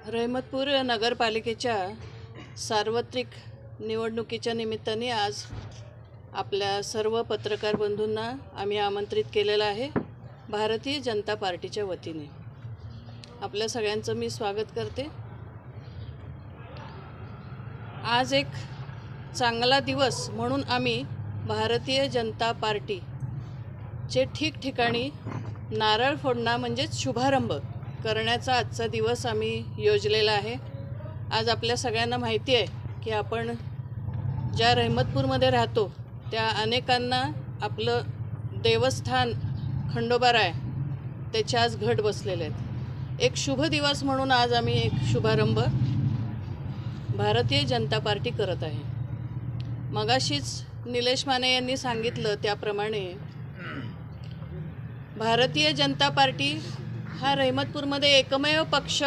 रहमतपूर नगरपालिकेच्या सार्वत्रिक निवडणुकीच्या निमित्ताने आज आपल्या सर्व पत्रकार बंधूंना आम्ही आमंत्रित केलेलं आहे। भारतीय जनता पार्टीच्या वतीने आपल्या सगळ्यांचं मी स्वागत करते। आज एक चांगला दिवस म्हणून आम्ही भारतीय जनता पार्टीचे ठिकठिकाणी नारळ फोडणं म्हणजेच शुभारंभ करण्याचा आजचा दिवस आम्ही योजलेला आहे। आज आपल्या सगळ्यांना माहिती आहे की आपण ज्या रहमतपूरमध्ये राहतो त्या अनेकांना आपलं देवस्थान खंडोबाराय त्याचे आज घट बसलेले आहेत। एक शुभ दिवस म्हणून आज आम्ही एक शुभारंभ भारतीय जनता पार्टी करत आहे। मगाशीच निलेश माने यांनी सांगितलं त्याप्रमाणे भारतीय जनता पार्टी हा रहमतपूरमध्ये एकमेव पक्ष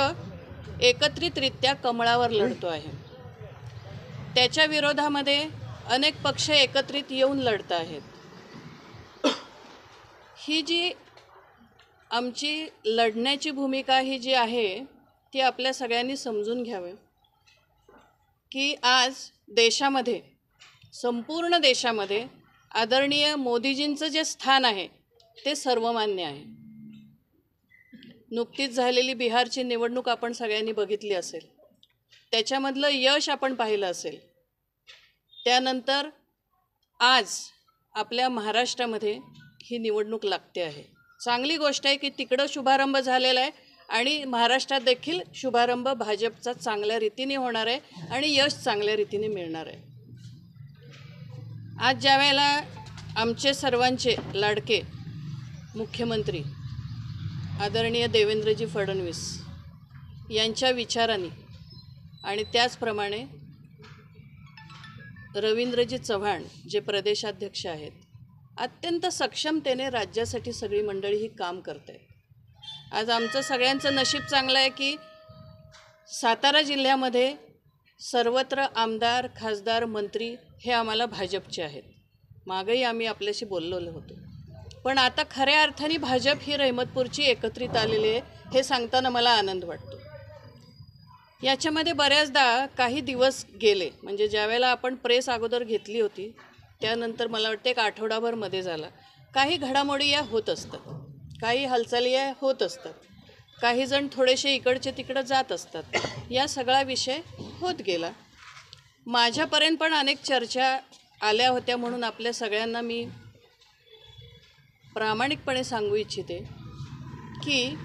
एकत्रितरित्या कमळावर लढतो आहे। त्याच्या विरोधामध्ये अनेक पक्ष एकत्रित येऊन लढत आहेत। ही जी आमची लढण्याची भूमिका ही जी आहे ती आपल्या सगळ्यांनी समजून घ्यावे की आज देशामध्ये संपूर्ण देशामध्ये आदरणीय मोदीजींचं जे स्थान आहे ते सर्वमान्य आहे। नुकतीच झालेली बिहारची निवडणूक आपण सगळ्यांनी बघितली असेल, त्याच्यामधलं यश आपण पाहिलं असेल। त्यानंतर आज आपल्या महाराष्ट्रामध्ये ही निवडणूक लागते आहे। चांगली गोष्ट आहे की तिकडं शुभारंभ झालेला आहे आणि महाराष्ट्रात देखील शुभारंभ भाजपचा चांगल्या रीतीने होणार आहे आणि यश चांगल्या रीतीने मिळणार आहे। आज ज्या वेळेला आमचे सर्वांचे लाडके मुख्यमंत्री आदरणीय देवेंद्रजी फडणवीस यांच्या विचारांनी आणि त्याचप्रमाणे रवींद्रजी चव्हाण जे प्रदेशाध्यक्ष आहेत अत्यंत सक्षमतेने राज्यासाठी सगळी मंडळी ही काम करते। आज आमचं सगळ्यांचं नशीब चांगलं आहे की सातारा जिल्ह्यामध्ये सर्वत्र आमदार खासदार मंत्री हे आम्हाला भाजपचे आहेत। मागेही आम्ही आपल्याशी बोललेलो होतो, पण आता खऱ्या अर्थाने भाजप ही रहमतपूरची एकत्रित आलेली आहे हे सांगताना मला आनंद वाटतो। याच्यामध्ये बऱ्याचदा काही दिवस गेले, म्हणजे ज्यावेळेला आपण प्रेस अगोदर घेतली होती त्यानंतर मला वाटतं एक आठवडाभर मध्ये झाला, काही घडामोडी या होत असतात, काही हालचाली या होत असतात, काही जण थोडेसे इकडचे तिकडं जात असतात। या सगळा विषय होत गेला। माझ्यापर्यंत पण अनेक चर्चा आल्या होत्या म्हणून आपल्या सगळ्यांना मी प्रामाणिकपणे सांगू इच्छिते की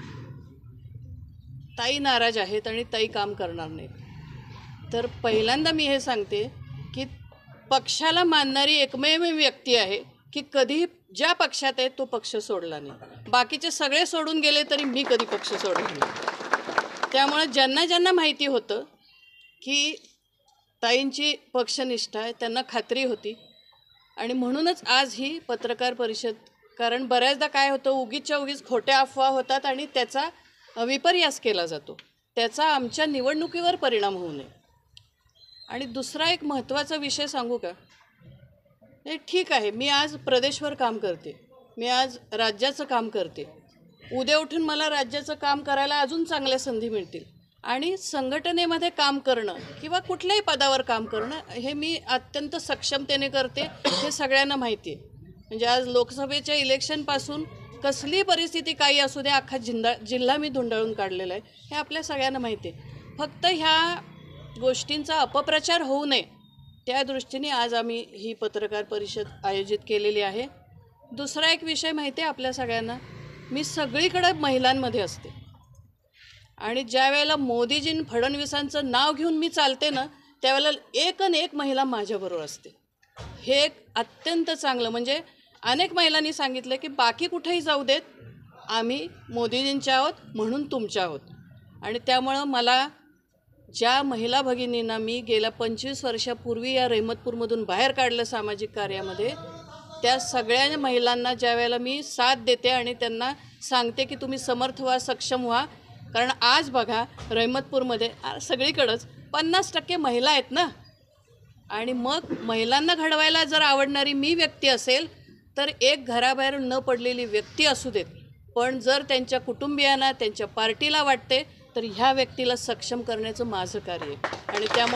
ताई नाराज आहेत आणि ताई काम करणार नाहीत। तर पहिल्यांदा मी हे सांगते की पक्षाला मानणारी एकमेव व्यक्ती आहे की कधी ज्या पक्षात आहे तो पक्ष सोडला नाही। बाकीचे सगळे सोडून गेले तरी मी कधी पक्ष सोडला नाही। त्यामुळे ज्यांना ज्यांना माहिती होतं की ताईंची पक्षनिष्ठा आहे त्यांना खात्री होती आणि म्हणूनच आज ही पत्रकार परिषद, कारण बऱ्याचदा काय होतं उगीच्या उगीच खोट्या अफवा होतात आणि त्याचा विपर्यास केला जातो, त्याचा आमच्या निवडणुकीवर परिणाम होऊ नये। आणि दुसरा एक महत्त्वाचा विषय सांगू का, हे ठीक आहे मी आज प्रदेशवर काम करते, मी आज राज्याचं काम करते, उद्या उठून मला राज्याचं काम करायला अजून चांगल्या संधी मिळतील आणि संघटनेमध्ये काम करणं किंवा कुठल्याही पदावर काम करणं हे मी अत्यंत सक्षमतेने करते, हे सगळ्यांना माहिती आहे। म्हणजे आज लोकसभेच्या इलेक्शनपासून कसली परिस्थिती काही असू दे अख्खा जिल्हा मी धुंडाळून काढलेला आहे हे आपल्या सगळ्यांना माहिती आहे। फक्त ह्या गोष्टींचा अपप्रचार होऊ नये त्या दृष्टीने आज आम्ही ही पत्रकार परिषद आयोजित केलेली आहे। दुसरा एक विषय माहिती आहे आपल्या सगळ्यांना, मी सगळीकडे महिलांमध्ये असते आणि ज्या वेळेला मोदीजीं फडणवीसांचं नाव घेऊन मी चालते ना त्यावेळेला एक न एक महिला माझ्याबरोबर असते। हे एक अत्यंत चांगलं, म्हणजे अनेक महिलांनी सांगितलं की बाकी कुठेही जाऊ देत आम्ही मोदीजींच्या आहोत म्हणून तुमच्या आहोत। आणि त्यामुळं मला ज्या महिला भगिनींना मी गेल्या 25 वर्षापूर्वी या रहमतपूरमधून बाहेर काढलं सामाजिक कार्यामध्ये, त्या सगळ्या महिलांना ज्या वेळेला मी साथ देते आणि त्यांना सांगते की तुम्ही समर्थ व्हा, सक्षम व्हा, कारण आज बघा रहमतपूरमध्ये सगळीकडंच 50% महिला आहेत ना। आणि मग महिलांना घडवायला जर आवडणारी मी व्यक्ती असेल तर एक घराबाहेर न पडलेली व्यक्ती असू देत, पण जर त्यांच्या कुटुंबियांना त्यांच्या पार्टीला वाटते तर ह्या व्यक्तीला सक्षम करण्याचं माझं कार्य आहे आणि त्यामुळे